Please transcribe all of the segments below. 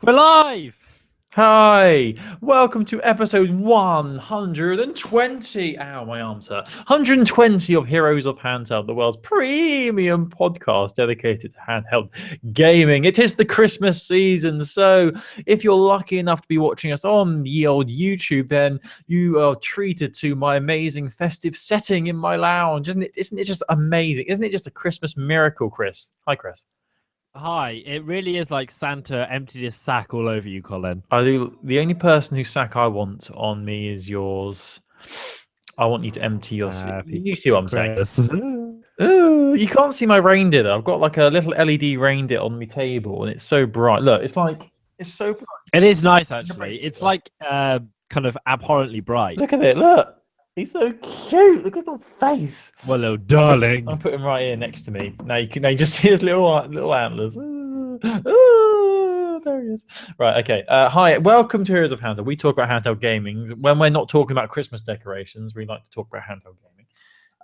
We're live! Hi, welcome to episode 120. Ow, my arms hurt. 120 of Heroes of Handheld, the world's premium podcast dedicated to handheld gaming. It is the Christmas season, so if you're lucky enough to be watching us on the old YouTube, then you are treated to my amazing festive setting in my lounge. Isn't it just amazing? Isn't it just a Christmas miracle, Chris? Hi, Chris. Hi, it really is like Santa emptied his sack all over you, Colin. I do. The only person whose sack I want on me is yours. I want you to empty your. You see what I'm saying? Ooh, you can't see my reindeer though. I've got like a little LED reindeer on my table, and it's so bright. Look, it's so bright. It is nice, actually. It's like kind of abhorrently bright. Look at it. Look, he's so cute. Look at his face. Well, little darling. I'll put him right here next to me. Now you can just see his little antlers. Ooh, there he is. Right, okay. Hi, welcome to Heroes of Handheld. We talk about handheld gaming. When we're not talking about Christmas decorations, we like to talk about handheld gaming.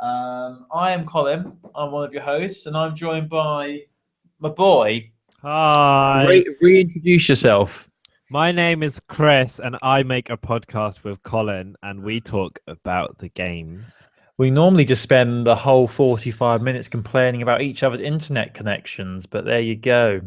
I am Colin. I'm one of your hosts, and I'm joined by my boy. Hi. Reintroduce yourself. My name is Chris, and I make a podcast with Colin, and we talk about the games. We normally just spend the whole 45 minutes complaining about each other's internet connections, but there you go.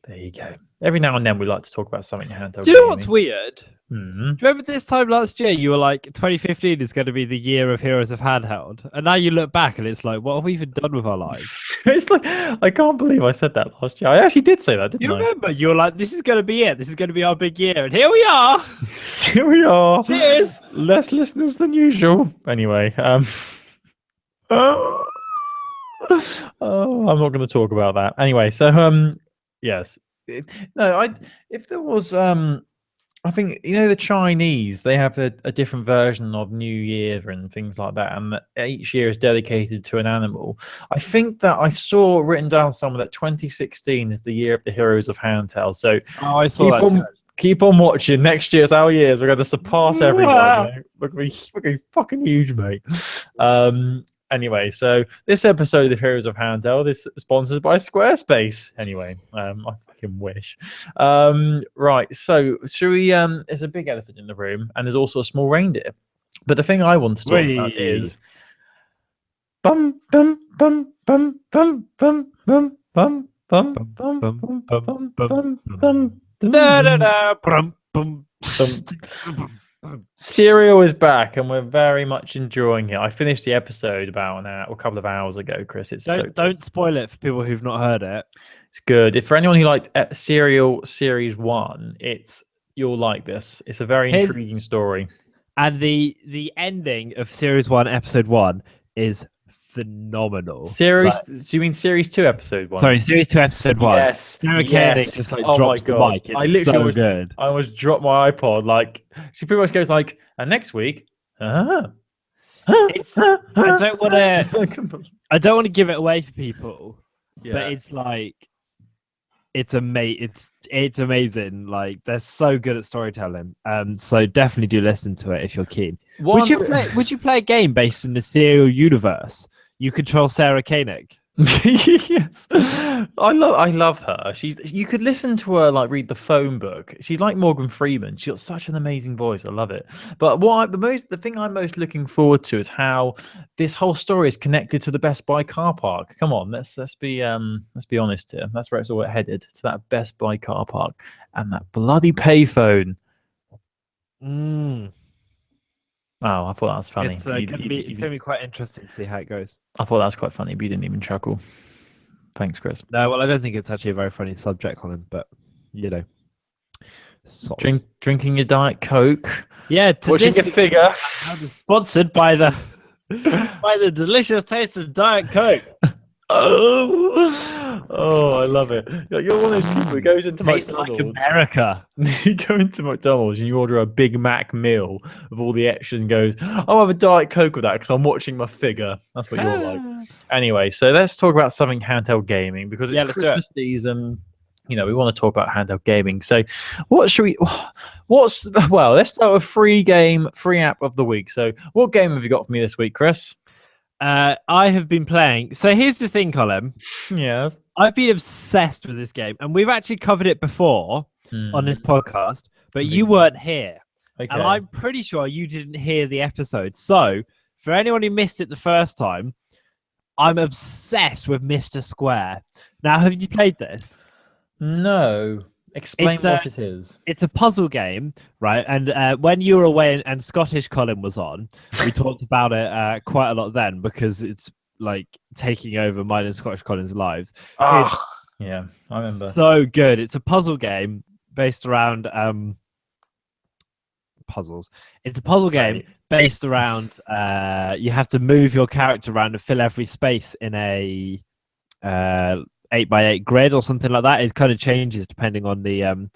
There you go. Every now and then we like to talk about something handheld. Do you know what's weird? Mm-hmm. Do you remember this time last year you were like, 2015 is going to be the year of Heroes of Handheld? And now you look back and it's like, what have we even done with our lives? It's like, I can't believe I said that last year. I actually did say that, didn't You I? remember? You were like, this is going to be it. This is going to be our big year. And here we are. Here we are. Cheers. Less listeners than usual. Anyway, oh, I'm not going to talk about that. Anyway, so yes. If there was I think the Chinese, they have a different version of New Year and things like that, and each year is dedicated to an animal. I think that I saw written down somewhere that 2016 is the year of the Heroes of Handheld. So I saw that too. Keep on watching. Next year's our years. We're going to surpass everyone. Wow. We're going to be fucking huge, mate. Anyway, so this episode of Heroes of Handheld is sponsored by Squarespace. Anyway, I fucking wish. Right, so should we? There's a big elephant in the room, and there's also a small reindeer. But the thing I want to talk about is bum bum bum bum bum bum bum bum bum bum bum bum bum bum. Da da da. Brum, bum. Serial is back, and we're very much enjoying it. I finished the episode about a couple of hours ago, Chris. Don't spoil it for people who've not heard it. It's good. If for anyone who liked Serial Series 1, you'll like this. It's a very intriguing story. And the ending of Series 1, Episode 1 is phenomenal. Do you mean Series 2, Episode 1? Sorry, Series 2, Episode 1. Yes. Yes. Just like drops the mic. It's so good. I almost dropped my iPod. Like, she pretty much goes like, and next week, I don't want to give it away for people, but it's like, it's amazing. Like, they're so good at storytelling. So definitely do listen to it if you're keen. Would you play a game based in the Serial universe? You control Sarah Koenig. Yes, I love her. You could listen to her like read the phone book. She's like Morgan Freeman. She's got such an amazing voice. I love it. But the thing I'm most looking forward to is how this whole story is connected to the Best Buy car park. Come on, let's be honest here. That's where it's all headed, to that Best Buy car park and that bloody payphone. Oh, I thought that was funny. It's going to be quite interesting to see how it goes. I thought that was quite funny, but you didn't even chuckle. Thanks, Chris. No, well, I don't think it's actually a very funny subject, Colin, but, Drinking your Diet Coke. Yeah, watching your figure. Sponsored by the delicious taste of Diet Coke. Oh, I love it. You're one of those people who goes into Tastes McDonald's. like America. You go into McDonald's and you order a Big Mac meal with all the extras and goes, I'll have a Diet Coke with that because I'm watching my figure. That's what you're like. Anyway, so let's talk about something handheld gaming because it's Christmas season. We want to talk about handheld gaming. So let's start with free app of the week. So what game have you got for me this week, Chris? I have been playing. So here's the thing, Colin. Yes. I've been obsessed with this game, and we've actually covered it before on this podcast, but you weren't here. Okay. And I'm pretty sure you didn't hear the episode. So, for anyone who missed it the first time, I'm obsessed with Mr. Square. Now, have you played this? No. Explain what it is. It's a puzzle game, right? And when you were away and Scottish Colin was on, we talked about it quite a lot then because it's like taking over mine and Scottish Colin's lives. Yeah, I remember. So good. It's a puzzle game based around puzzles. It's a puzzle game based around you have to move your character around and fill every space in a 8x8 grid or something like that. It kind of changes depending on the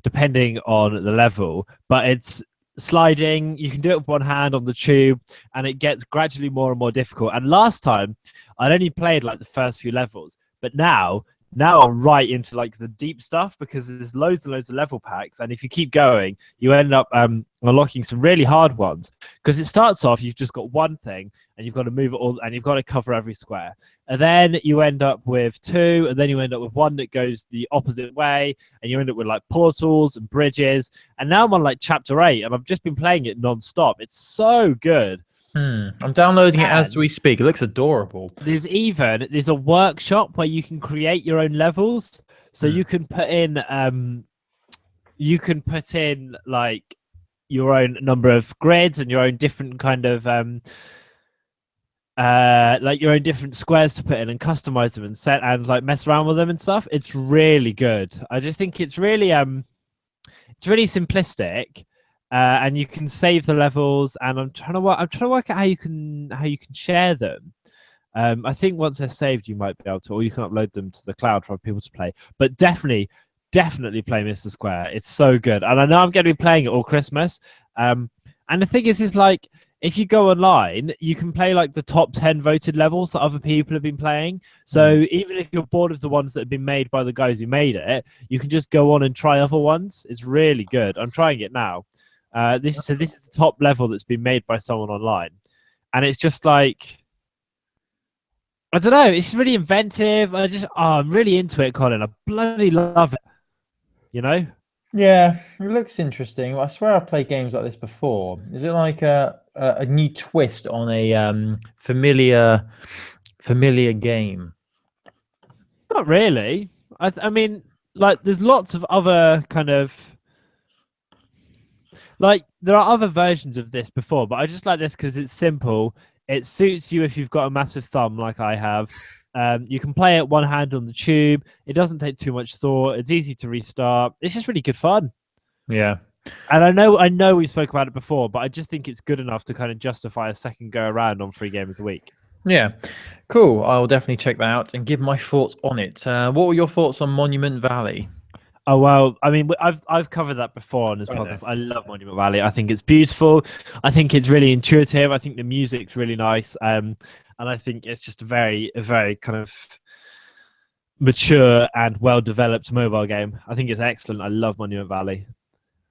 level, but it's sliding. You can do it with one hand on the tube, and it gets gradually more and more difficult. And last time I'd only played like the first few levels, but now I'm right into like the deep stuff because there's loads and loads of level packs, and if you keep going you end up unlocking some really hard ones because it starts off you've just got one thing and you've got to move it all and you've got to cover every square, and then you end up with two, and then you end up with one that goes the opposite way, and you end up with like portals and bridges. And now I'm on like chapter 8 and I've just been playing it non-stop. It's so good. I'm downloading it as we speak. It looks adorable. There's a workshop where you can create your own levels. So you can put in like your own number of grids and your own different kind of like your own different squares to put in and customize them and set and like mess around with them and stuff. It's really good. I just think it's really simplistic. And you can save the levels, and I'm trying to work out how you can share them. I think once they're saved, you might be able to, or you can upload them to the cloud for people to play. But definitely play Mr. Square. It's so good, and I know I'm going to be playing it all Christmas. And the thing is like if you go online, you can play like the top 10 voted levels that other people have been playing. So even if you're bored of the ones that have been made by the guys who made it, you can just go on and try other ones. It's really good. I'm trying it now. This is the top level that's been made by someone online, and it's just like I don't know. It's really inventive. I'm really into it, Colin. I bloody love it. You know? Yeah, it looks interesting. I swear I've played games like this before. Is it like a new twist on a familiar game? Not really. I mean, like, there's lots of other kind of. Like, there are other versions of this before, but I just like this because it's simple. It suits you if you've got a massive thumb like I have. You can play it one hand on the tube. It doesn't take too much thought. It's easy to restart. It's just really good fun. Yeah. And I know we spoke about it before, but I just think it's good enough to kind of justify a second go around on Free Game of the Week. Yeah. Cool. I'll definitely check that out and give my thoughts on it. What were your thoughts on Monument Valley? Oh, well, I mean, I've covered that before on this podcast. I love Monument Valley. I think it's beautiful. I think it's really intuitive. I think the music's really nice. And I think it's just a very kind of mature and well-developed mobile game. I think it's excellent. I love Monument Valley.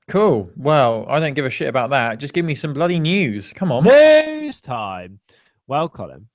Cool. Well, I don't give a shit about that. Just give me some bloody news. Come on. News time. Well, Colin,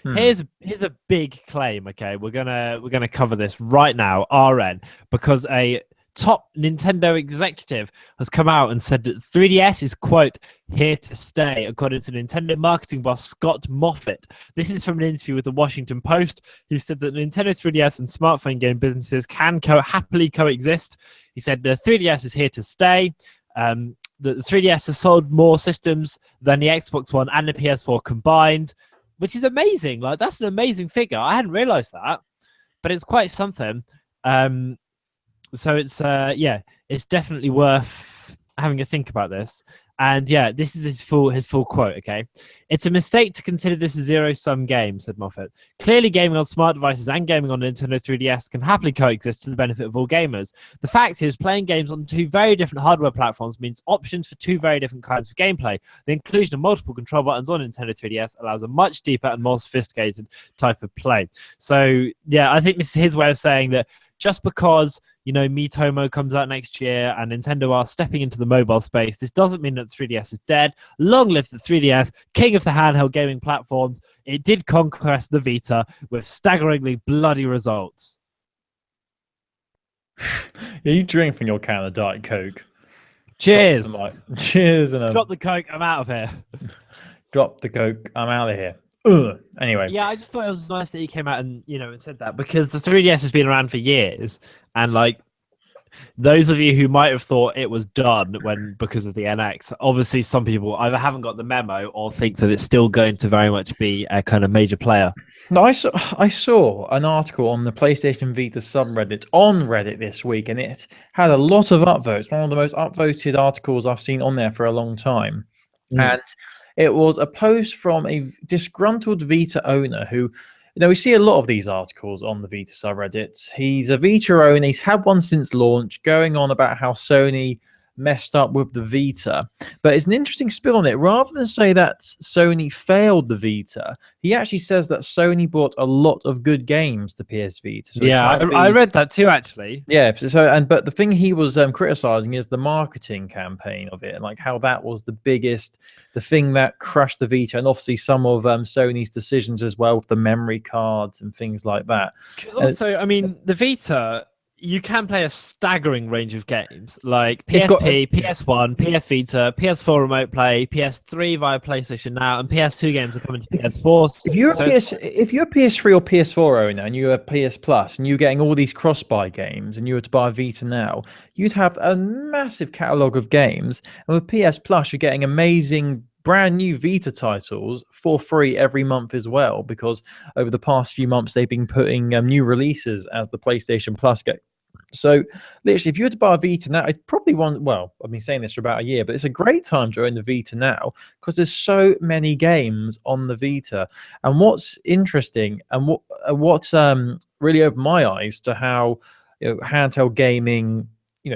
here's a big claim. Okay, we're gonna cover this right now, RN, because a top Nintendo executive has come out and said that 3DS is, quote, here to stay, according to Nintendo marketing boss Scott Moffat. This is from an interview with the Washington Post. He said that Nintendo 3DS and smartphone game businesses can happily coexist. He said the 3DS is here to stay. The 3DS has sold more systems than the Xbox One and the PS4 combined, which is amazing. Like, that's an amazing figure. I hadn't realized that, but it's quite something. So it's it's definitely worth having a think about this. And yeah, this is his full quote. Okay, it's a mistake to consider this a zero-sum game, said Moffat. Clearly, gaming on smart devices and gaming on Nintendo 3DS can happily coexist to the benefit of all gamers. The fact is, playing games on two very different hardware platforms means options for two very different kinds of gameplay. The inclusion of multiple control buttons on Nintendo 3DS allows a much deeper and more sophisticated type of play. So yeah, I think this is his way of saying that just because, you know, Miitomo comes out next year and Nintendo are stepping into the mobile space, this doesn't mean that the 3DS is dead. Long live the 3DS, king of the handheld gaming platforms. It did conquest the Vita with staggeringly bloody results. Yeah, you drink from your can of Diet Coke. Cheers. Cheers, and Drop the Coke. I'm out of here. Drop the Coke. I'm out of here. Anyway. Yeah, I just thought it was nice that he came out and and said that, because the 3DS has been around for years, and like those of you who might have thought it was done because of the NX, obviously some people either haven't got the memo or think that it's still going to very much be a kind of major player. No, I saw an article on the PlayStation Vita subreddit on Reddit this week, and it had a lot of upvotes. One of the most upvoted articles I've seen on there for a long time. And it was a post from a disgruntled Vita owner who, we see a lot of these articles on the Vita subreddit. He's a Vita owner. He's had one since launch, going on about how Sony messed up with the Vita. But it's an interesting spin on it. Rather than say that Sony failed the Vita, he actually says that Sony brought a lot of good games to PS Vita. So yeah, I read that too, actually. Yeah. But the thing he was criticizing is the marketing campaign of it, and like how that was the thing that crushed the Vita, and obviously some of Sony's decisions as well with the memory cards and things like that. Because also, I mean, the Vita, you can play a staggering range of games like PSP, PS1, PS Vita, PS4 Remote Play, PS3 via PlayStation Now, and PS2 games are coming to PS4. If you're a PS3 or PS4 owner and you're a PS Plus and you're getting all these cross-buy games and you were to buy a Vita now, you'd have a massive catalogue of games. And with PS Plus, you're getting amazing brand new Vita titles for free every month as well, because over the past few months they've been putting new releases as the PlayStation Plus game. So literally, if you were to buy a Vita now, it's probably I've been saying this for about a year, but it's a great time to own the Vita now because there's so many games on the Vita. And what's interesting and what's really opened my eyes to how handheld gaming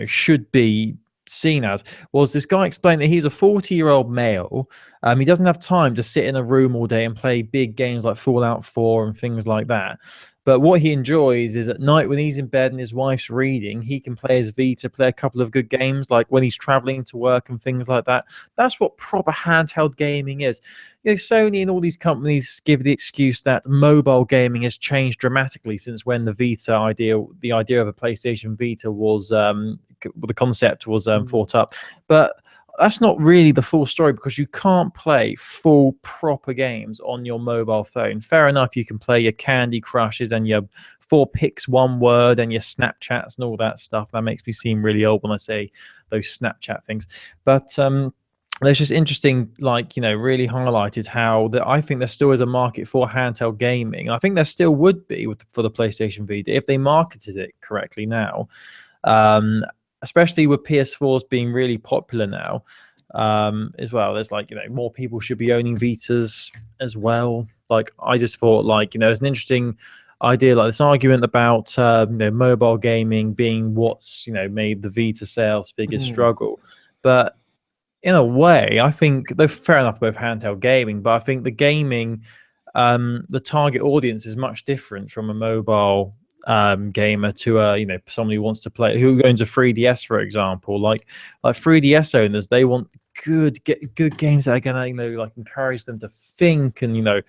should be seen as, was this guy explained that he's a 40-year-old male. He doesn't have time to sit in a room all day and play big games like Fallout 4 and things like that. But what he enjoys is at night when he's in bed and his wife's reading, he can play his Vita, play a couple of good games, like when he's traveling to work and things like that. That's what proper handheld gaming is. Sony and all these companies give the excuse that mobile gaming has changed dramatically since when the idea of a PlayStation Vita was the concept was thought up. But that's not really the full story, because you can't play full proper games on your mobile phone. Fair enough, you can play your Candy Crushes and your 4 Picks 1 Word and your Snapchats and all that stuff. That makes me seem really old when I say those Snapchat things. But it's just interesting, really highlighted how I think there still is a market for handheld gaming. I think there still would be for the PlayStation Vita if they marketed it correctly now. Especially with PS4s being really popular now, as well. There's more people should be owning Vitas as well. I just thought it's an interesting idea, this argument about mobile gaming being what's made the Vita sales figures struggle. But in a way, I think they're fair enough both handheld gaming, but I think the gaming, the target audience is much different from a mobile gamer to somebody who wants to play, who owns a 3DS, for example. Like 3DS owners, they want good games that are gonna encourage them to think and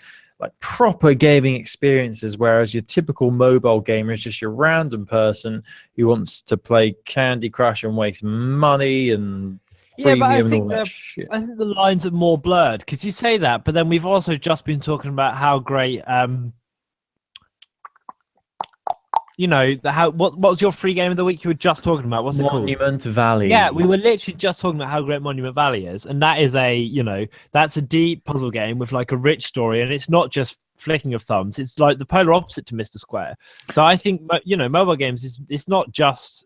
proper gaming experiences, whereas your typical mobile gamer is just your random person who wants to play Candy Crush and waste money and yeah. But I think the lines are more blurred, because you say that, but then we've also just been talking about how great what was your free game of the week you were just talking about? What's it called? Monument Valley. Yeah, we were literally just talking about how great Monument Valley is, and that is that's a deep puzzle game with a rich story, and it's not just flicking of thumbs. It's like the polar opposite to Mr. Square. So I think mobile games it's not just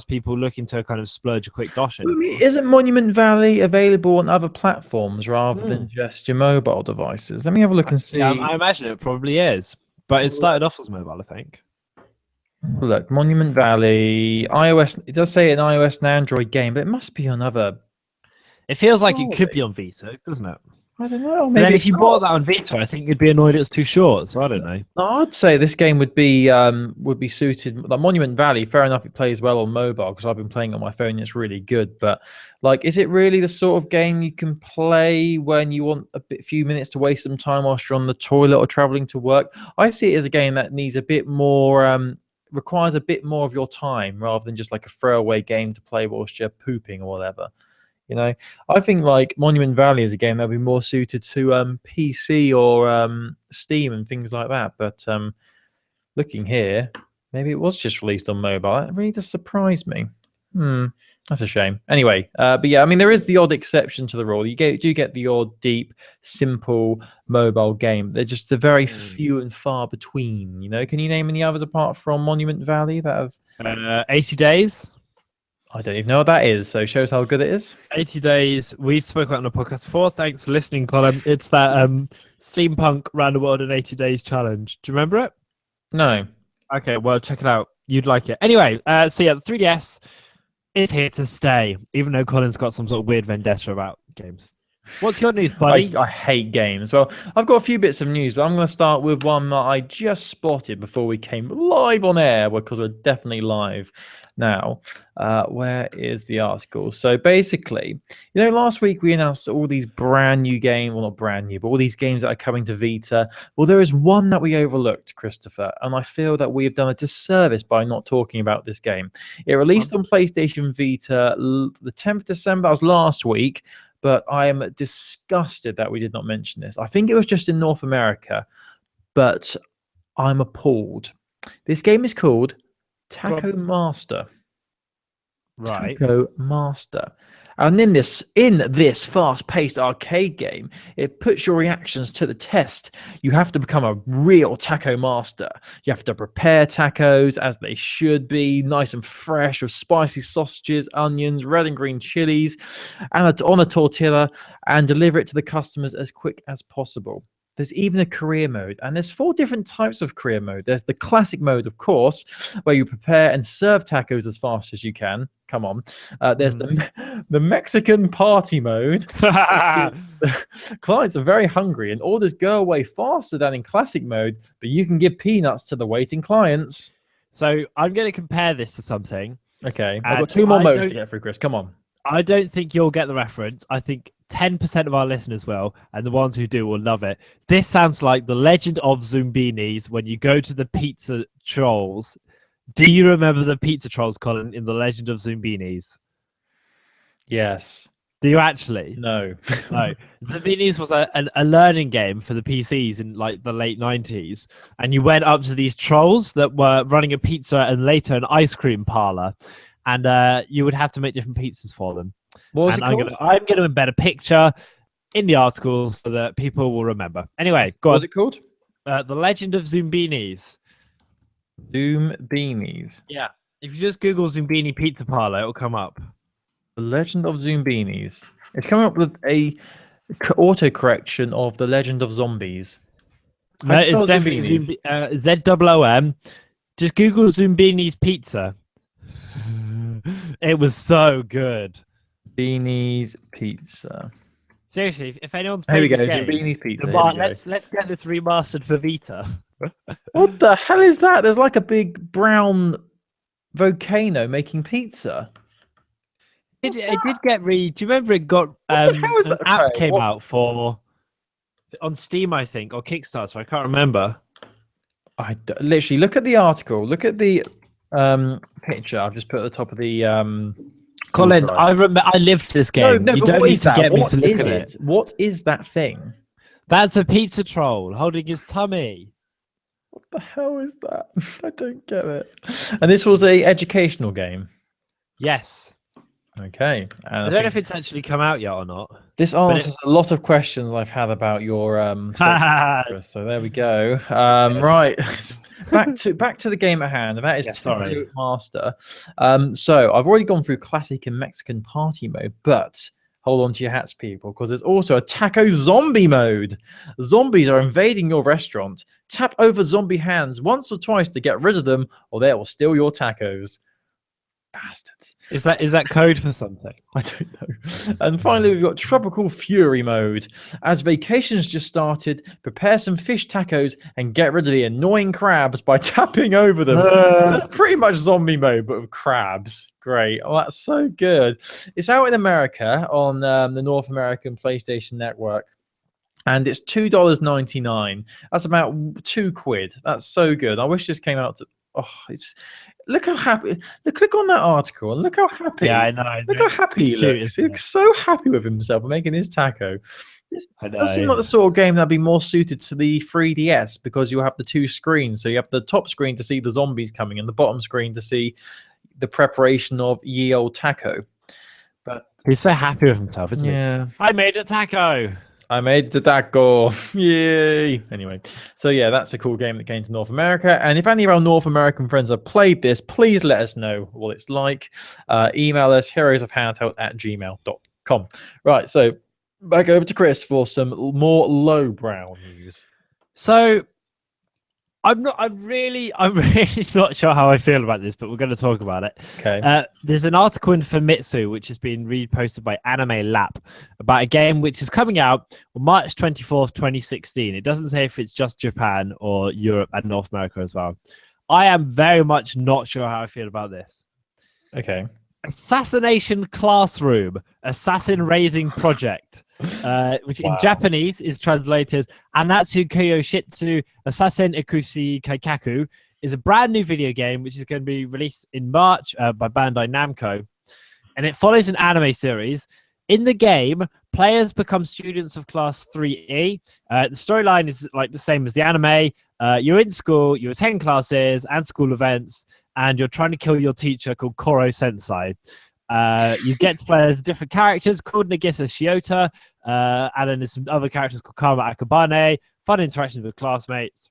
people looking to kind of splurge a quick dosh in. Isn't Monument Valley available on other platforms rather than just your mobile devices? Let me have a look and see. Yeah, I imagine it probably is, but it started off as mobile, I think. Look, Monument Valley, iOS. It does say an iOS and Android game, but it must be on other. It feels like it could be on Vita, doesn't it? I don't know. Maybe then if you bought that on Vita, I think you'd be annoyed it was too short. So I don't know. I'd say this game would be suited. Like Monument Valley, fair enough, it plays well on mobile because I've been playing it on my phone. It's really good. But is it really the sort of game you can play when you want few minutes to waste some time whilst you're on the toilet or traveling to work? I see it as a game that needs a bit more requires a bit more of your time rather than just like a throwaway game to play whilst you're pooping or whatever. You know, I think like Monument Valley is a game that'll be more suited to PC or Steam and things like that. But looking here, maybe it was just released on mobile. That really does surprise me. That's a shame. Anyway, but yeah, I mean, there is the odd exception to the rule. You do get the odd deep, simple mobile game. They're just the very few and far between. You know, can you name any others apart from Monument Valley that have 80 Days? I don't even know what that is. So show us how good it is. 80 Days. We spoke about it on a podcast before. Thanks for listening, Colin. It's that steampunk round the world in 80 days challenge. Do you remember it? No. Okay, well, check it out. You'd like it. Anyway, so yeah, the 3DS is here to stay, even though Colin's got some sort of weird vendetta about games. What's your news, buddy? I hate games. Well, I've got a few bits of news, but I'm going to start with one that I just spotted before we came live on air, because we're definitely live now. Where is the article? So basically, you know, last week we announced all these brand new games, well, not brand new, but all these games that are coming to Vita. Well, there is one that we overlooked, Christopher, and I feel that we have done a disservice by not talking about this game. It released on PlayStation Vita the 10th of December. That was last week, but I am disgusted that we did not mention this. I think it was just in North America, but I'm appalled. This game is called Taco Master. Right. Taco Master. And in this fast-paced arcade game, it puts your reactions to the test. You have to become a real taco master. You have to prepare tacos as they should be, nice and fresh, with spicy sausages, onions, red and green chilies, and on a tortilla, and deliver it to the customers as quick as possible. There's even a career mode, and there's 4 different types of career mode. There's the classic mode, of course, where you prepare and serve tacos as fast as you can. Come on. There's the Mexican party mode. Clients are very hungry, and orders go away faster than in classic mode, but you can give peanuts to the waiting clients. So I'm going to compare this to something. Okay, I've got 2 more modes to get through, Chris. Come on. I don't think you'll get the reference. I think 10% of our listeners will, and the ones who do will love it. This sounds like The Legend of Zumbinis when you go to the pizza trolls. Do you remember the pizza trolls, Colin, in The Legend of Zumbinis? Yes. Do you actually? No. No. Zumbinis was a learning game for the PCs in like the late 90s, and you went up to these trolls that were running a pizza and later an ice cream parlor. And you would have to make different pizzas for them. What was it called? I'm going to embed a picture in the article so that people will remember. Anyway, go on. What was it called? The Legend of Zumbinis. Zumbinis. Yeah. If you just Google Zumbini Pizza Parlor, it'll come up. The Legend of Zumbinis. It's coming up with a auto-correction of The Legend of Zombies. No, it's definitely ZOOM. Just Google Zumbini's Pizza. It was so good. Beanie's Pizza. Seriously, if anyone's Here we played go, this game, Beanie's Pizza. let's get this remastered for Vita. What the hell is that? There's like a big brown volcano making pizza. It did get do you remember it got an app came out for on Steam, I think, or Kickstarter, I can't remember. Literally look at the article, look at the picture I've just put at the top of the Colin, I remember I lived this game. No, you don't need to get me to look at it. What is that thing? That's a pizza troll holding his tummy. What the hell is that? I don't get it. And this was a educational game. Yes. Okay. I don't know if it's actually come out yet or not. This answers a lot of questions I've had about your so there we go. Right. back to the game at hand, and that is Taco Master. So I've already gone through classic and Mexican party mode, but hold on to your hats, people, because there's also a taco zombie mode. Zombies are invading your restaurant. Tap over zombie hands once or twice to get rid of them, or they will steal your tacos. Bastards. Is that code for something? I don't know. And finally, we've got Tropical Fury mode. As vacations just started, prepare some fish tacos and get rid of the annoying crabs by tapping over them. That's pretty much zombie mode, but with crabs. Great. Oh, that's so good. It's out in America on the North American PlayStation Network. And it's $2.99. That's about £2. That's so good. I wish this came out oh, it's look how happy. Click on that article and look how happy. Yeah, I know. Look how happy he looks. He looks so happy with himself making his taco. I know. That seems like the sort of game that'd be more suited to the 3DS because you have the two screens. So you have the top screen to see the zombies coming and the bottom screen to see the preparation of ye old taco. But he's so happy with himself, isn't he? I made a taco. I made the taco. Yay. Anyway, so yeah, that's a cool game that came to North America. And if any of our North American friends have played this, please let us know what it's like. Email us heroesofhandheld@gmail.com. Right, so back over to Chris for some more lowbrow news. So I'm really not sure how I feel about this, but we're going to talk about it. Okay. There's an article in Famitsu, which has been reposted by Anime Lab, about a game which is coming out on March 24th, 2016. It doesn't say if it's just Japan or Europe and North America as well. I am very much not sure how I feel about this. Okay. Assassination Classroom, Assassin Raising Project, which in Japanese is translated Anatsu Kyoshitsu Assassin Ikushi Kaikaku, is a brand new video game which is going to be released in March by Bandai Namco. And it follows an anime series. In the game, players become students of Class 3E. The storyline is like the same as the anime. You're in school, you attend classes and school events, and you're trying to kill your teacher called Koro Sensei. You get to play as different characters called Nagisa Shiota, and then there's some other characters called Kama Akabane, fun interactions with classmates.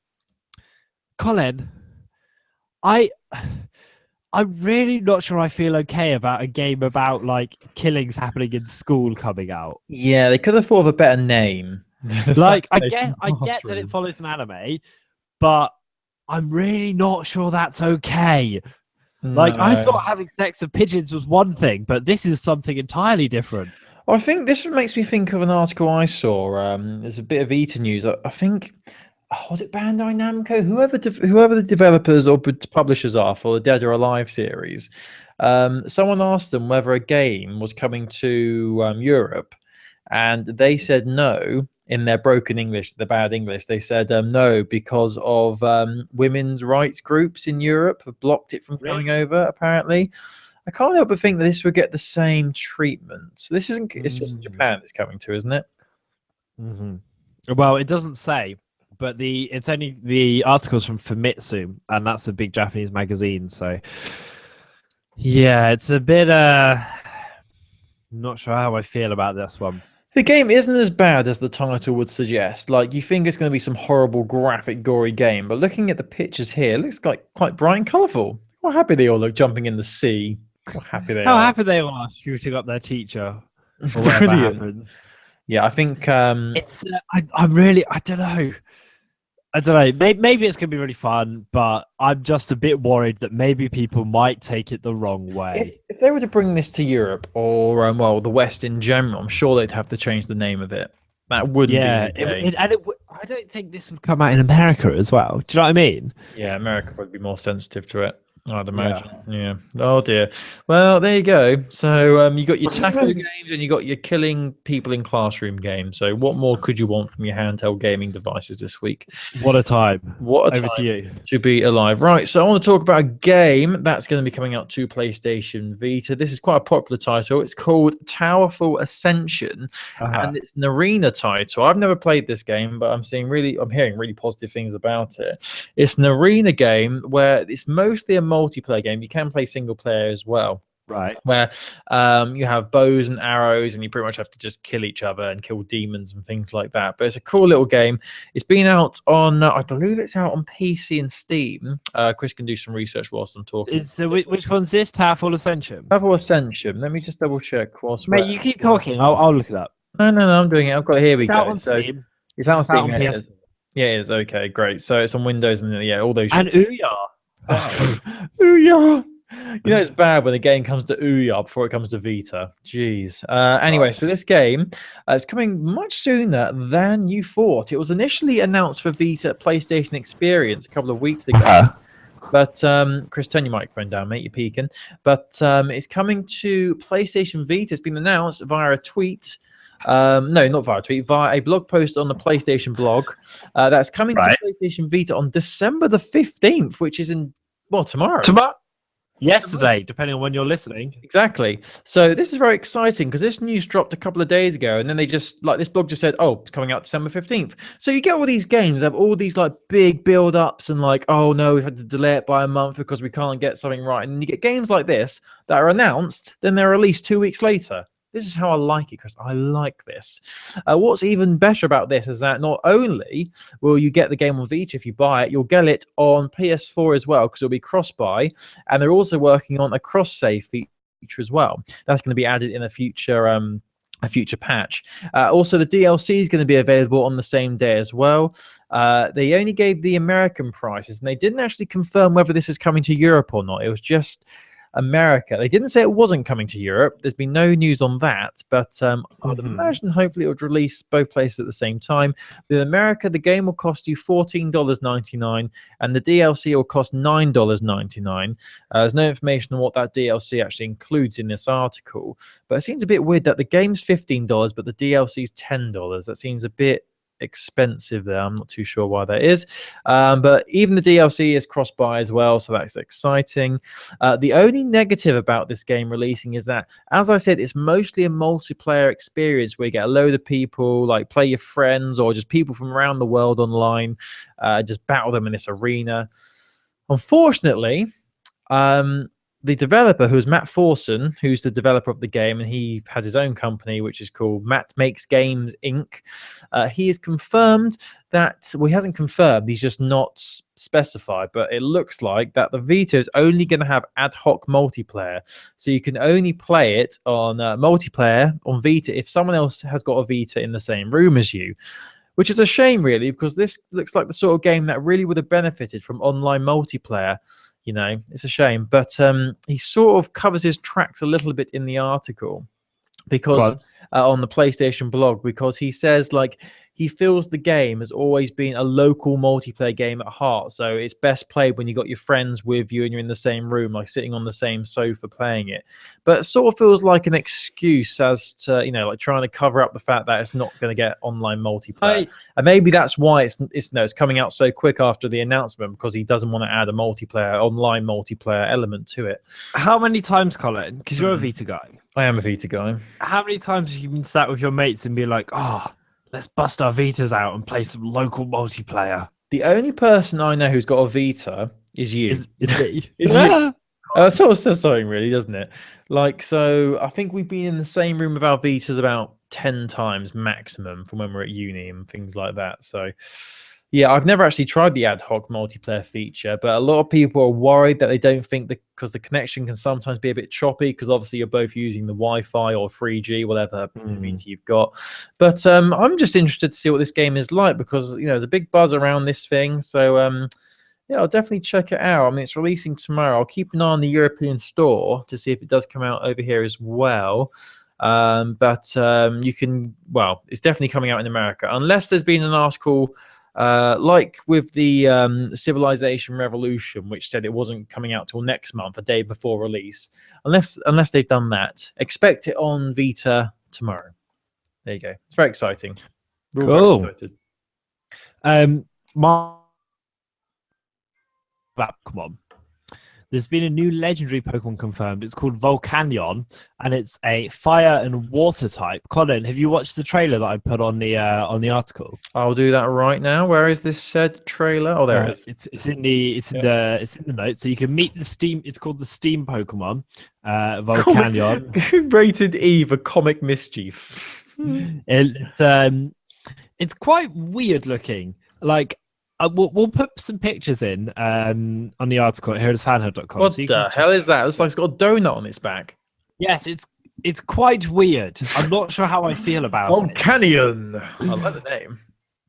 Colin, I'm really not sure I feel okay about a game about like killings happening in school coming out. Yeah, they could have thought of a better name. Like, I get that it follows an anime, but I'm really not sure that's okay. Like, I thought having sex with pigeons was one thing, but this is something entirely different. I think this makes me think of an article I saw. There's a bit of Vita news. I think, was it Bandai Namco? Whoever the developers or publishers are for the Dead or Alive series, someone asked them whether a game was coming to Europe, and they said no. In their broken English, the bad English, they said no because of women's rights groups in Europe have blocked it from coming over, apparently. I can't help but think that this would get the same treatment. So this isn't, it's just Japan it's coming to, isn't it? Well, it doesn't say, but it's only the articles from Famitsu, and that's a big Japanese magazine. So yeah, it's a bit not sure how I feel about this one. The game isn't as bad as the title would suggest. Like, you think it's going to be some horrible, graphic, gory game, but looking at the pictures here, it looks like quite bright and colourful. How happy they all look jumping in the sea. How happy they all are shooting up their teacher or whatever happens. Yeah, I think it's. I don't know. Maybe it's gonna be really fun, but I'm just a bit worried that maybe people might take it the wrong way. If they were to bring this to Europe or the West in general, I'm sure they'd have to change the name of it. That wouldn't be okay. I don't think this would come out in America as well. Do you know what I mean? Yeah, America would be more sensitive to it, I'd imagine. Yeah. Oh dear. Well, there you go. So you got your taco games and you got your killing people in classroom games. So what more could you want from your handheld gaming devices this week? What a time. What a Over time to you. to be alive. Right. So I want to talk about a game that's going to be coming out to PlayStation Vita. This is quite a popular title. It's called Towerful Ascension, and it's an arena title. I've never played this game, but I'm hearing really positive things about it. It's an arena game where it's mostly a multiplayer game. You can play single player as well, right? Where you have bows and arrows, and you pretty much have to just kill each other and kill demons and things like that. But it's a cool little game. It's been out on, I believe it's out on PC and Steam. Chris can do some research whilst I'm talking. So which one's this? Towerful Ascension. Towerful Ascension. Let me just double check. Mate, you keep talking. I'll look it up. No, I'm doing it. I've got it. Here we go. Out on Steam. It's out on Steam. Yeah, it is. Yeah, it is. Okay, great. So it's on Windows and all those. And Ouya. Ouya. You know, it's bad when the game comes to Ouya before it comes to Vita. Jeez. Anyway, so this game is coming much sooner than you thought. It was initially announced for Vita PlayStation Experience a couple of weeks ago. But Chris, turn your microphone down, mate. You're peeking. But it's coming to PlayStation Vita. It's been announced via a tweet. No, not via a tweet, via a blog post on the PlayStation blog. That's coming to PlayStation Vita on December the 15th, which is in Well, tomorrow. Yesterday, depending on when you're listening. Exactly. So this is very exciting because this news dropped a couple of days ago, and then they just like this blog just said, "Oh, it's coming out December 15th." So you get all these games that have all these like big build-ups and like, "Oh no, we've had to delay it by a month because we can't get something right." And you get games like this that are announced, then they're released 2 weeks later. This is how I like it, Chris. I like this. What's even better about this is that not only will you get the game on Vita if you buy it, you'll get it on PS4 as well because it'll be cross-buy, and they're also working on a cross-save feature as well. That's going to be added in a future patch. Also, the DLC is going to be available on the same day as well. They only gave the American prices, and they didn't actually confirm whether this is coming to Europe or not. It was just America. They didn't say it wasn't coming to Europe. There's been no news on that, but I would imagine hopefully it would release both places at the same time. With America, the game will cost you $14.99 and the DLC will cost $9.99. There's no information on what that DLC actually includes in this article, but it seems a bit weird that the game's $15 but the DLC is $10. That seems a bit expensive there. I'm not too sure why that is, but even the DLC is cross-buy as well, so that's exciting. The only negative about this game releasing is that, as I said, it's mostly a multiplayer experience where you get a load of people, like play your friends or just people from around the world online, just battle them in this arena. Unfortunately, the developer, who's Matt Forson, who's the developer of the game, and he has his own company, which is called Matt Makes Games Inc. He has confirmed that, well, he hasn't confirmed, he's just not specified, but it looks like that the Vita is only going to have ad hoc multiplayer. So you can only play it on multiplayer on Vita if someone else has got a Vita in the same room as you. Which is a shame, really, because this looks like the sort of game that really would have benefited from online multiplayer. You know, it's a shame, but he sort of covers his tracks a little bit in the article because on the PlayStation blog, because he says like he feels the game has always been a local multiplayer game at heart. So it's best played when you got your friends with you and you're in the same room, like sitting on the same sofa playing it. But it sort of feels like an excuse as to, you know, like trying to cover up the fact that it's not going to get online multiplayer. And maybe that's why it's coming out so quick after the announcement, because he doesn't want to add a online multiplayer element to it. How many times, Colin, because you're a Vita guy. I am a Vita guy. How many times have you been sat with your mates and be like, oh, let's bust our Vitas out and play some local multiplayer? The only person I know who's got a Vita is you. Is me. You. That sort of says something, really, doesn't it? Like, so I think we've been in the same room with our Vitas about 10 times maximum from when we're at uni and things like that. So, yeah, I've never actually tried the ad hoc multiplayer feature, but a lot of people are worried that they don't think because the connection can sometimes be a bit choppy, because obviously you're both using the Wi-Fi or 3G, whatever means you've got. But I'm just interested to see what this game is like, because, you know, there's a big buzz around this thing. So, yeah, I'll definitely check it out. I mean, it's releasing tomorrow. I'll keep an eye on the European store to see if it does come out over here as well. But you can, well, it's definitely coming out in America, unless there's been an article like with the Civilization Revolution, which said it wasn't coming out till next month, a day before release. Unless they've done that, expect it on Vita tomorrow. There you go. It's very exciting. We're all very excited. Come on. There's been a new legendary Pokemon confirmed. It's called Volcanion, and it's a fire and water type. Colin, have you watched the trailer that I put on the article? I'll do that right now. Where is this said trailer? Oh, there it is. It's in the notes. So you can meet the Steam. It's called the Steam Pokemon, Volcanion. Rated E for comic mischief. It's quite weird looking. Like. We'll put some pictures in on the article here at handheld.com. What the hell is that? It's like it's got a donut on its back. Yes, it's quite weird. I'm not sure how I feel about it. Volcanion. I like the name.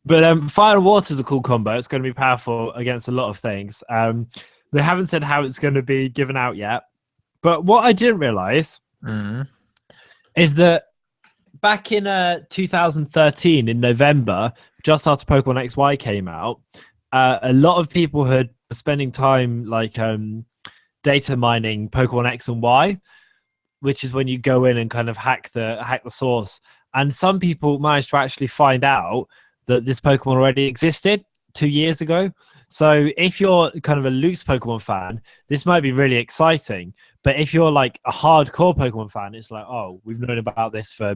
But fire and water is a cool combo. It's going to be powerful against a lot of things. They haven't said how it's going to be given out yet. But what I didn't realize is that back in 2013, in November, just after Pokemon XY came out, a lot of people had spending time like data mining Pokemon X and Y, which is when you go in and kind of hack the source. And some people managed to actually find out that this Pokemon already existed 2 years ago. So if you're kind of a loose Pokemon fan, this might be really exciting. But if you're like a hardcore Pokemon fan, it's like, oh, we've known about this for,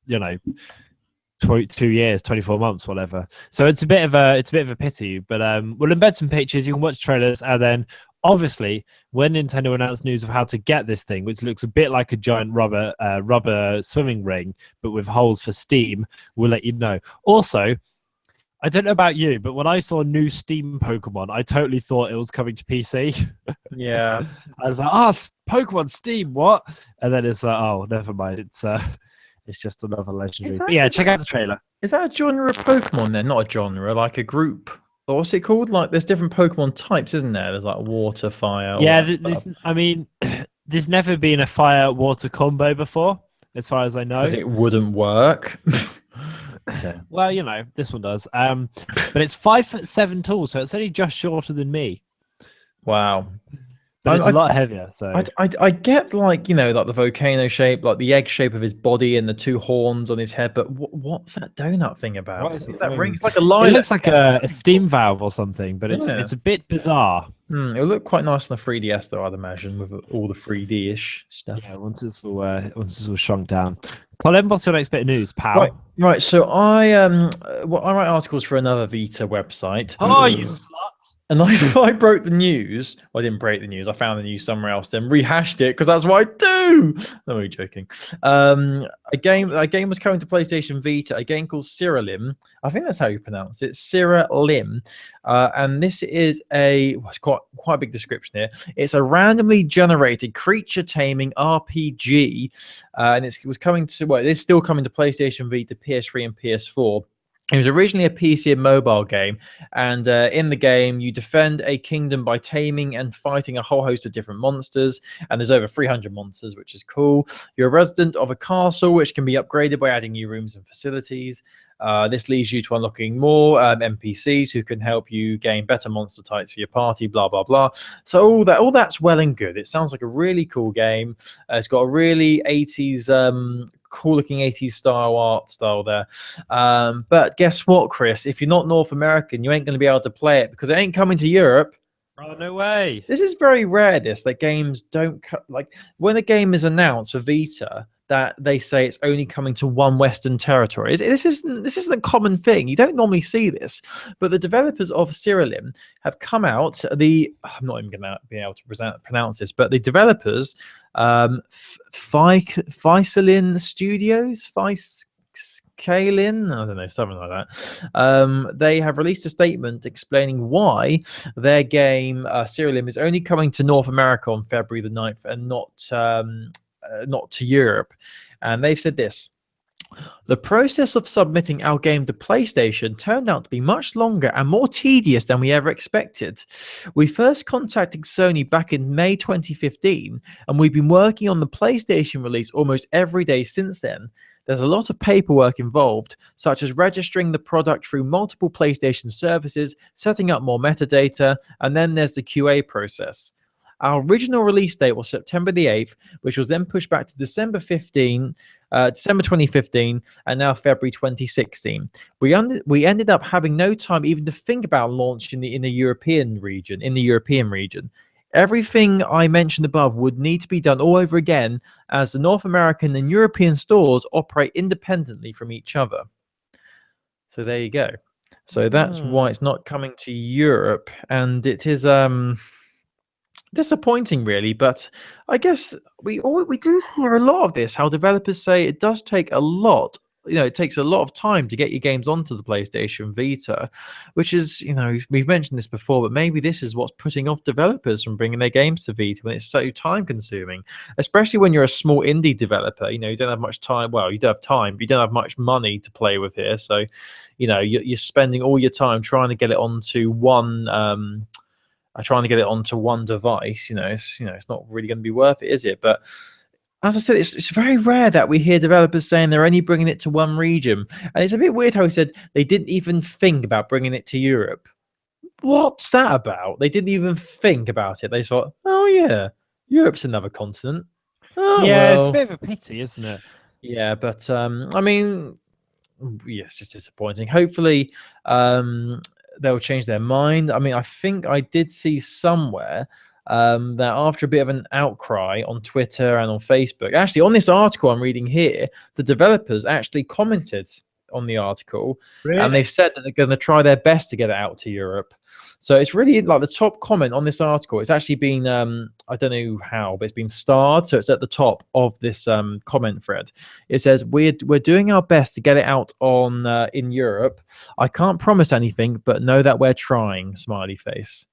2 years, 24 months, whatever. So it's a bit of a pity. But we'll embed some pictures. You can watch trailers, and then obviously when Nintendo announced news of how to get this thing, which looks a bit like a giant rubber swimming ring, but with holes for steam, we'll let you know. Also, I don't know about you, but when I saw new Steam Pokemon, I totally thought it was coming to PC. Yeah. I was like, Pokemon Steam, what? And then it's like, oh, never mind. It's just another legendary. But yeah, check out the trailer. Is that a genre of Pokemon then? Not a genre, like a group. Or what's it called? Like, there's different Pokemon types, isn't there? There's like water, fire. Yeah, there's never been a fire-water combo before, as far as I know. Because it wouldn't work. Yeah. Well, this one does. But it's 5'7" tall, so it's only just shorter than me. Wow. But it's a lot heavier. So I get like the volcano shape, like the egg shape of his body and the two horns on his head. But what's that donut thing about? What is that ring? It's like a line. It looks like a steam valve or something, but it's a bit bizarre. It'll look quite nice on the 3DS though, I'd imagine, with all the 3D-ish stuff. Yeah, once it's all shrunk down. Colin, what's your next bit of news, pal? Right. So I write articles for another Vita website. Oh, you slut! And I broke the news. Well, I didn't break the news. I found the news somewhere else, then rehashed it because that's what I do. No, I'm joking. A game was coming to PlayStation Vita. A game called Ciralim. I think that's how you pronounce it. Ciralim. And this is it's quite a big description here. It's a randomly generated creature taming RPG, and it's still coming to PlayStation Vita, PS3, and PS4. It was originally a PC and mobile game, and in the game, you defend a kingdom by taming and fighting a whole host of different monsters, and there's over 300 monsters, which is cool. You're a resident of a castle, which can be upgraded by adding new rooms and facilities. This leads you to unlocking more NPCs who can help you gain better monster types for your party, blah, blah, blah. So all that's well and good. It sounds like a really cool game. It's got a really 80s... cool-looking 80s art style there. But guess what, Chris? If you're not North American, you ain't going to be able to play it because it ain't coming to Europe. Oh, no way. This is very rare, that games don't... Like, when a game is announced for Vita, that they say it's only coming to one Western territory. This isn't a common thing. You don't normally see this. But the developers of Ciralim have come out... I'm not even going to be able to pronounce this, but the developers... Faisalin Studios, Kalin, I don't know, something like that. They have released a statement explaining why their game Ciralim is only coming to North America on February the 9th and not to Europe. And they've said this: the process of submitting our game to PlayStation turned out to be much longer and more tedious than we ever expected. We first contacted Sony back in May 2015, and we've been working on the PlayStation release almost every day since then. There's a lot of paperwork involved, such as registering the product through multiple PlayStation services, setting up more metadata, and then there's the QA process. Our original release date was September the 8th, which was then pushed back to December 2015, and now February 2016. We ended up having no time even to think about launch in the European region. Everything I mentioned above would need to be done all over again, as the North American and European stores operate independently from each other. So there you go. So that's why it's not coming to Europe, and it is disappointing, really. But I guess we do hear a lot of this, how developers say it does take a lot. It takes a lot of time to get your games onto the PlayStation Vita, which is, we've mentioned this before, but maybe this is what's putting off developers from bringing their games to Vita when it's so time consuming, especially when you're a small indie developer. You don't have much time. Well, you don't have time, but you don't have much money to play with here. So, you're spending all your time trying to get it onto one device. It's not really going to be worth it, is it? But as I said, it's very rare that we hear developers saying they're only bringing it to one region. And it's a bit weird how he said they didn't even think about bringing it to Europe. What's that about? They didn't even think about it. They thought, oh yeah, Europe's another continent. Oh, yeah, it's a bit of a pity, isn't it? Yeah, but it's just disappointing. Hopefully, they'll change their mind. I mean, I think I did see somewhere that after a bit of an outcry on Twitter and on Facebook, actually on this article I'm reading here, the developers actually commented on the article, and they've said that they're going to try their best to get it out to Europe. So it's really like the top comment on this article. It's actually been I don't know how, but it's been starred, so it's at the top of this comment thread. It says we're doing our best to get it out on in Europe. I can't promise anything, but know that we're trying. Smiley face.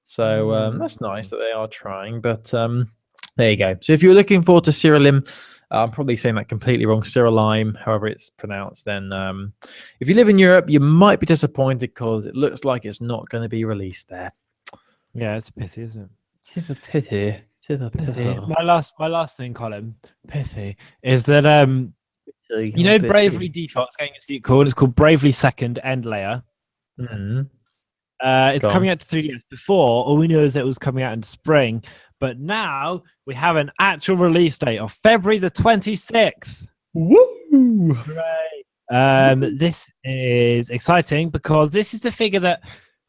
So that's nice that they are trying. But there you go. So if you're looking forward to Cyrilim, I'm probably saying that completely wrong, Cyrilime, however it's pronounced, then if you live in Europe, you might be disappointed because it looks like it's not going to be released there. Yeah, it's a pity, isn't it? It's a pity. Pity. My last thing, Colin, pithy, is that you know, Bravery Default's getting a sequel. It's called Bravely Second End Layer. It's coming out to 3DS. Before, all we knew is it was coming out in spring, but now we have an actual release date of February the 26th. Woo! Hooray! This is exciting because this is the figure that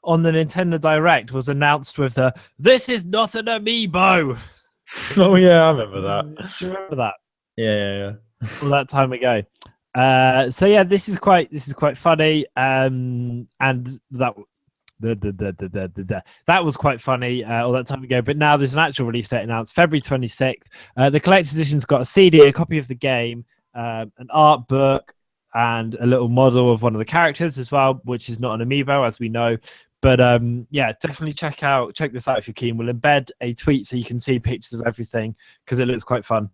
on the Nintendo Direct was announced with the "This is not an amiibo." Oh yeah, I remember that. Do you remember that? Yeah. All that time ago. So yeah, this is quite funny. And that was quite funny all that time ago. But now there's an actual release date announced, February 26th. The collector's edition's got a CD, a copy of the game, an art book, and a little model of one of the characters as well, which is not an amiibo, as we know. But yeah, definitely check this out if you're keen. We'll embed a tweet so you can see pictures of everything because it looks quite fun.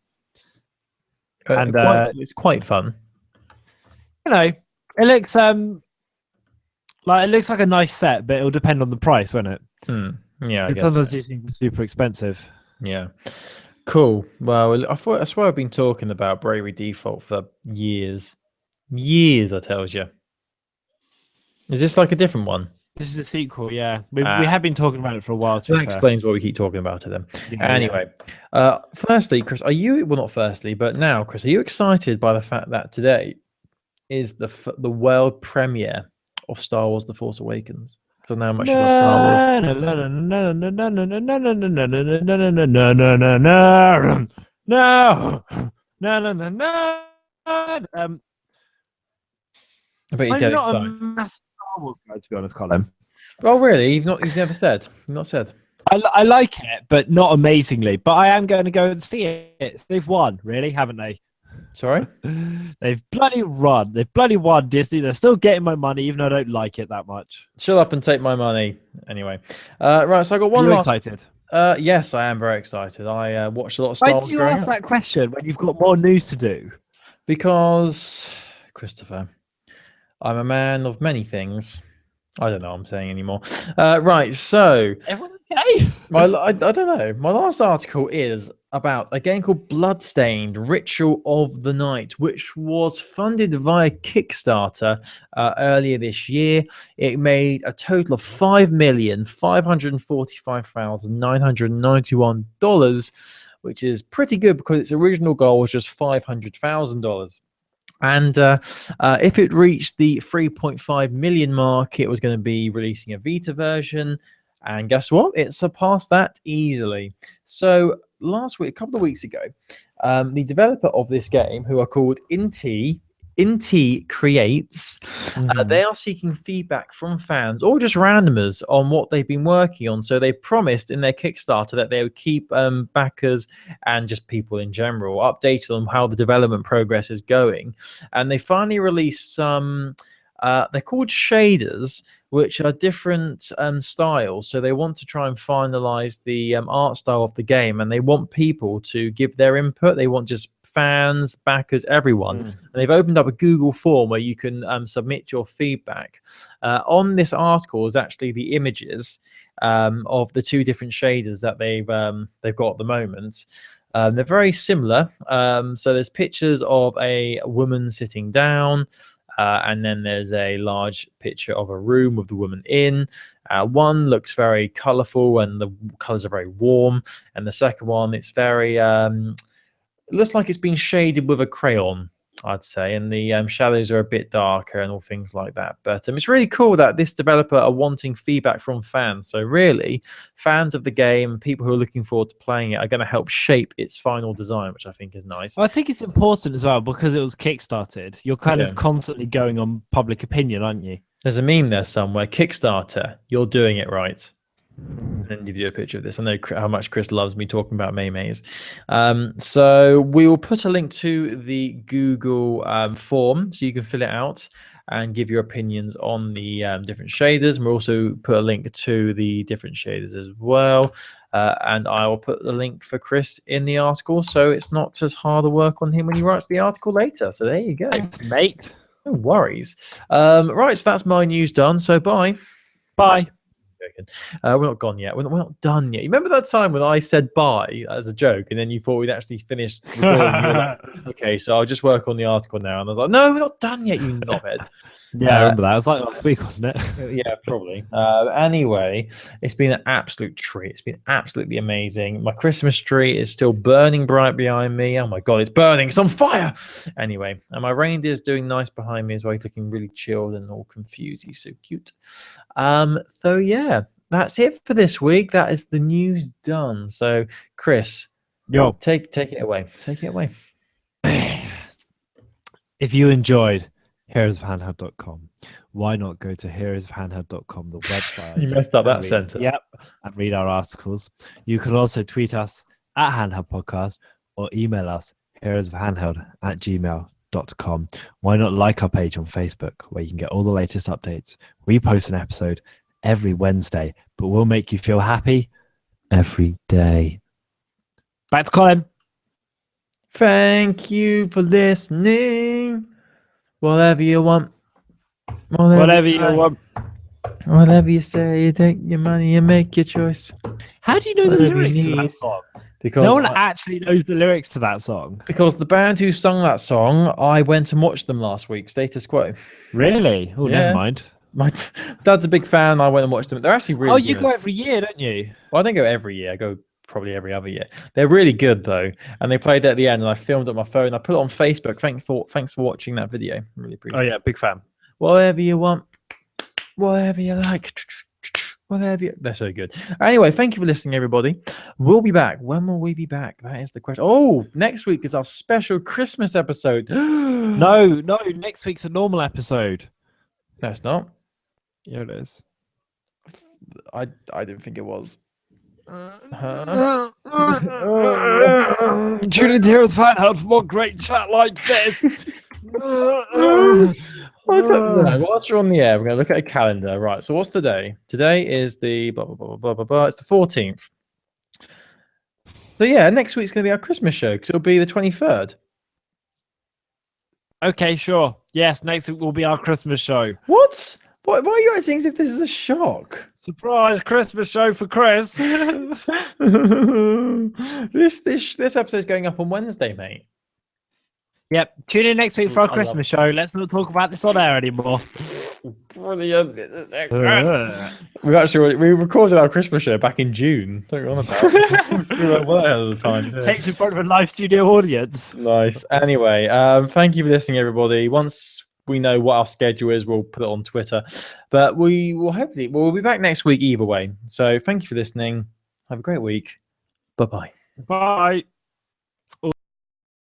And it's quite fun. You know, it looks like a nice set, but it'll depend on the price, won't it? Yeah, sometimes these things are super expensive. Yeah, cool. Well, I swear I've been talking about Bravery Default for years. I tells you. Is this like a different one? This is a sequel, yeah. We have been talking about it for a while. That explains why we keep talking about it then. Yeah, anyway, firstly, Chris, are you, well, not firstly, but now, Chris, are you excited by the fact that today is the world premiere of Star Wars The Force Awakens? So now much about Star Wars. I bet you're dead excited. I'm not a massive Star Wars guy, to be honest, Colin. Oh, really? You've never said? You've not said? I like it, but not amazingly. But I am going to go and see it. They've won, really, haven't they? Sorry? They've bloody won. They've bloody won, Disney. They're still getting my money, even though I don't like it that much. Shut up and take my money. Anyway. Right, so I got one last... excited? Yes, I am very excited. I watched a lot of Star Wars. Why do you ask that question when you've got more news to do? Because, Christopher, I'm a man of many things. I don't know what I'm saying anymore. Right, so... Everyone okay? I don't know. My last article is about a game called Bloodstained, Ritual of the Night, which was funded via Kickstarter earlier this year. It made a total of $5,545,991, which is pretty good because its original goal was just $500,000. And if it reached the 3.5 million mark, it was going to be releasing a Vita version. And guess what? It surpassed that easily. So last week, a couple of weeks ago, the developer of this game, who are called Inti Creates, they are seeking feedback from fans or just randomers on what they've been working on. So they promised in their Kickstarter that they would keep backers and just people in general updated on how the development progress is going. And they finally released some, they're called shaders, which are different styles. So they want to try and finalize the art style of the game, and they want people to give their input. They want just fans, backers, everyone. And they've opened up a Google form where you can submit your feedback. On this article is actually the images of the two different shaders that they've got at the moment. They're very similar. So there's pictures of a woman sitting down, and then there's a large picture of a room with the woman in. One looks very colorful and the colors are very warm, and the second one, it's very it looks like it's been shaded with a crayon. I'd say, and the shadows are a bit darker and all things like that. But it's really cool that this developer are wanting feedback from fans. So really, fans of the game, people who are looking forward to playing it, are going to help shape its final design, which I think is nice. I think it's important as well because it was kickstarted. You're kind of constantly going on public opinion, aren't you? There's a meme there somewhere. Kickstarter, you're doing it right. And then give you a picture of this. I know how much Chris loves me talking about Maymays. So we will put a link to the Google form so you can fill it out and give your opinions on the different shaders. And we'll also put a link to the different shaders as well. And I will put the link for Chris in the article so it's not as hard to work on him when he writes the article later. So there you go. Thanks, mate. No worries. Right, so that's my news done. So bye. Bye. We're not gone yet. We're not done yet. You remember that time when I said bye as a joke, and then you thought we'd actually finished recording? You were like, okay, so I'll just work on the article now. And I was like, no, we're not done yet, you knobhead. Yeah, I remember that. It was like last week, wasn't it? Yeah, probably. Anyway, it's been an absolute treat. It's been absolutely amazing. My Christmas tree is still burning bright behind me. Oh my God, it's burning. It's on fire. Anyway, and my reindeer's doing nice behind me as well. He's looking really chilled and all confused. He's so cute. So yeah, that's it for this week. That is the news done. So Chris, take it away. Take it away. If you enjoyed heroesofhandheld.com, why not go to heroesofhandheld.com, the website? You messed up that sentence. Yep, and read our articles. You can also tweet us at Handheld Podcast or email us heroesofhandheld@gmail.com. Why not like our page on Facebook, where you can get all the latest updates? We post an episode every Wednesday, but we'll make you feel happy every day. Back to Colin. Thank you for listening. Whatever you want. Whatever you want. Whatever you say, you take your money and make your choice. How do you know the lyrics to that song? Because no one actually knows the lyrics to that song. Because the band who sung that song, I went and watched them last week, Status Quo. Really? Oh, never mind. My dad's a big fan. I went and watched them. They're actually really good. You go every year, don't you? Well, I don't go every year. I go probably every other year. They're really good though, and they played it at the end, and I filmed it on my phone. I put it on Facebook. Thanks for watching that video. Really appreciate it. Oh yeah, big fan. Whatever you want, whatever you like, whatever you... They're so good. Anyway, thank you for listening, everybody. We'll be back. When will we be back? That is the question. Oh, next week is our special Christmas episode. No, next week's a normal episode. No, it's not. Yeah, it is. I didn't think it was. Tune in to Heroes of Handheld for more great chat like this. Whilst you're on the air, we're going to look at a calendar. Right, so what's today? Today is the blah, blah, blah, blah, blah, blah. It's the 14th. So yeah, next week's going to be our Christmas show because it'll be the 23rd. Okay, sure. Yes, next week will be our Christmas show. What? Why are you acting as if this is a shock? Surprise Christmas show for Chris. This episode is going up on Wednesday, mate. Yep. Tune in next week for our Christmas show. Let's not talk about this on air anymore. Brilliant. We recorded our Christmas show back in June. Don't go on about it. We were well ahead of the time. Takes in front of a live studio audience. Nice. Anyway, thank you for listening, everybody. Once we know what our schedule is, we'll put it on Twitter. But we'll be back next week either way. So thank you for listening. Have a great week. Bye-bye. Bye.